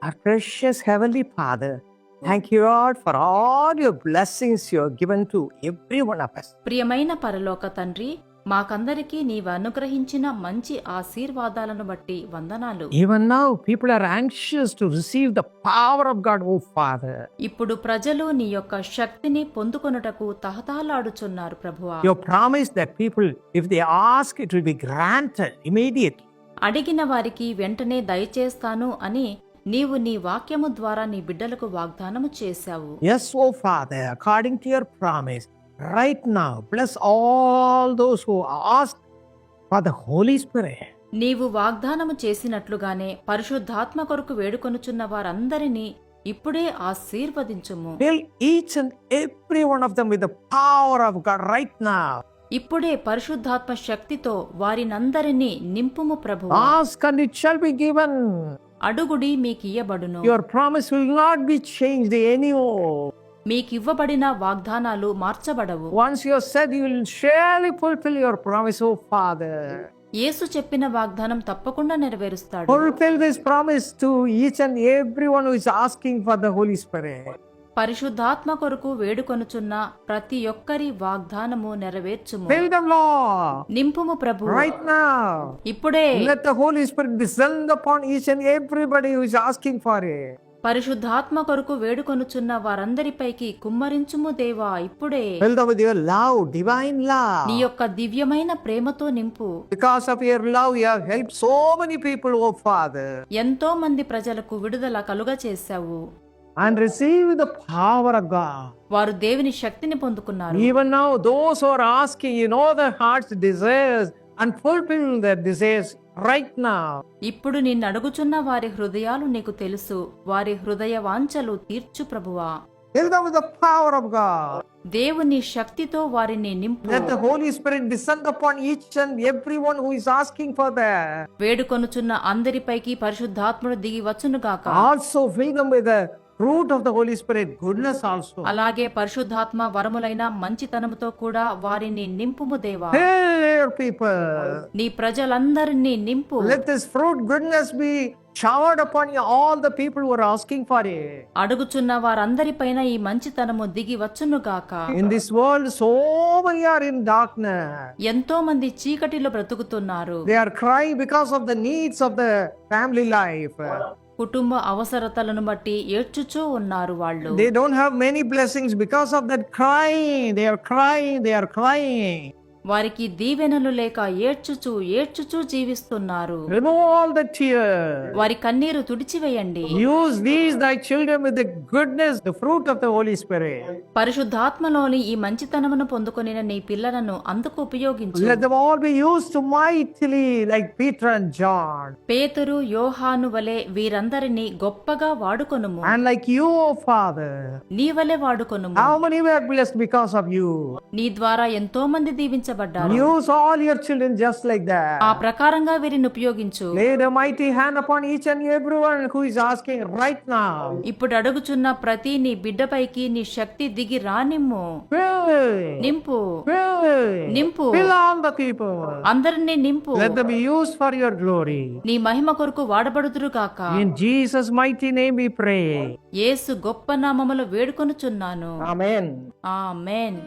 Our precious Heavenly Father, thank you, Lord, for all your blessings you have given to every one of us. ప్రియమైన పరలోక తండ్రి, మాకందరికీ నీవు అనుగ్రహించిన మంచి ఆశీర్వాదాలను బట్టి వందనాలు. Even now, people are anxious to receive the power of God, oh Father. ఇప్పుడు ప్రజలు నీ యొక్క శక్తిని పొందుకొనుటకు తహతహలాడుచున్నారు ప్రభువా. You promised that people, if they ask, it will be granted immediately. అడిగిన వారికి వెంటనే దయచేస్తాను అని నీవు నీ వాక్యము ద్వారా నీ బిడ్డలకు వాగ్దానము చేశావు. Yes, oh Father, according to your promise, right now, bless all those who ask for the Holy Spirit. నీవు వాగ్దానము చేసినట్లుగానే పరిశుద్ధాత్మ కొరకు వేడుకొనుచున్న వారందరినీ ఇప్పుడే ఆశీర్వదించుము. Fill each and every one of them with the power of God right now. ఇప్పుడే పరిశుద్ధాత్మ శక్తితో వారినందరినీ నింపుము ప్రభువా. Ask and it shall be given. అడుగుడి మీకియ్యబడును. Your promise will not be changed anymore. మీకివ్వబడిన వాగ్దానాలు మార్చబడవు. Once you have said, you will surely fulfill your promise, oh Father. యేసు చెప్పిన వాగ్దానం తప్పకుండా నెరవేరుస్తాడు. Fulfill this promise to each and everyone who is asking for the Holy Spirit. పరిశుద్ధాత్మ కొరకు వేడుకొనుచున్న ప్రతి ఒక్కరి వాగ్దానము నెరవేర్చుము. Fill them, Lord. నింపుము ప్రభు. Right now. ఇప్పుడే Let the Holy Spirit descend upon each and everybody who is asking for it. పరిశుద్ధాత్మ కొరకు వేడుకొనుచున్న వారందరిపైకి కుమ్మరించుము దేవా ఇప్పుడే. Fill them with your love, divine love. నీ యొక్క దివ్యమైన ప్రేమతో నింపు. Because of your love, you have helped so many people, oh Father. ఎంతో మంది ప్రజలకు విడుదల కలుగ చేశావు. And receive the power of God. వారు దేవుని శక్తిని పొందుకున్నారు. Even now, those who are asking, you know their heart's desires and fulfill their desires right now. ఇప్పుడు నిన్ను అడుగుచున్న వారి హృదయాలు నీకు తెలుసు. వారి హృదయ వాంఛలు తీర్చు ప్రభువా. Fill them with the power of God. దేవుని శక్తితో వారిని నింపు. Let the Holy Spirit descend upon each and everyone who is asking for that. వేడుకొనుచున్న అందరిపైకి పరిశుద్ధాత్ముడు దిగి వచ్చునుగాక. Also fill them with the fruit of the Holy Spirit, goodness also. అలాగే పరిశుద్ధాత్మ వరములైన మంచితనముతో కూడా వారిని నింపుము దేవా. Fill your people. నీ ప్రజలందరినీ నింపు. Let this fruit, goodness be showered upon you, all the people who are asking for it. అడుగుచున్న వారందరిపైన ఈ మంచితనము దిగి వచ్చునుగాక. In this world, so many are in darkness. ఎంతో మంది చీకటిలో బ్రతుకుతున్నారు. They are crying because of the needs of the family life. కుటుంబ అవసరతలను బట్టి ఏడ్చుచూ ఉన్నారు వాళ్ళు. They don't have many blessings because of that crying. They are crying, they are crying. వారికి దీవెనలు లేక ఏడ్చుచూ జీవిస్తున్నారు. Remove all the tears. వారి కన్నీరు తుడిచివేయండి. Use these thy children with the goodness, the fruit of the Holy Spirit. పరిశుద్ధాత్మలోని ఈ మంచితనమును పొందుకొనిన నీ పిల్లలను అందుకు ఉపయోగించు. Let them all be used to mightily like Peter and John. పేతురు యోహాను వలె వీరందరినీ గొప్పగా వాడుకొనుము. And like you, O Father. నీ వలె వాడుకొనుము. How many were blessed because of you? నీ ద్వారా ఎంతో మంది దీవించబడ్డారు. Use all your children just like that. ఆ ప్రకారంగా వీరిని ఉపయోగించు. Lay the mighty hand upon each and everyone who is asking right now. ఇప్పుడు అడుగుచున్న ప్రతి నీ బిడ్డపైకి నీ శక్తి దిగి రానిమ్ము. Fill. నింపు. Fill. నింపు. Fill all the people. అందరినీ నింపు. Let them be used for your glory. నీ మహిమ కొరకు వాడబడుదురు కాక. In Jesus' mighty name we pray. యేసు గొప్ప నామములో వేడుకొనుచున్నాను. Amen. ఆమేన్.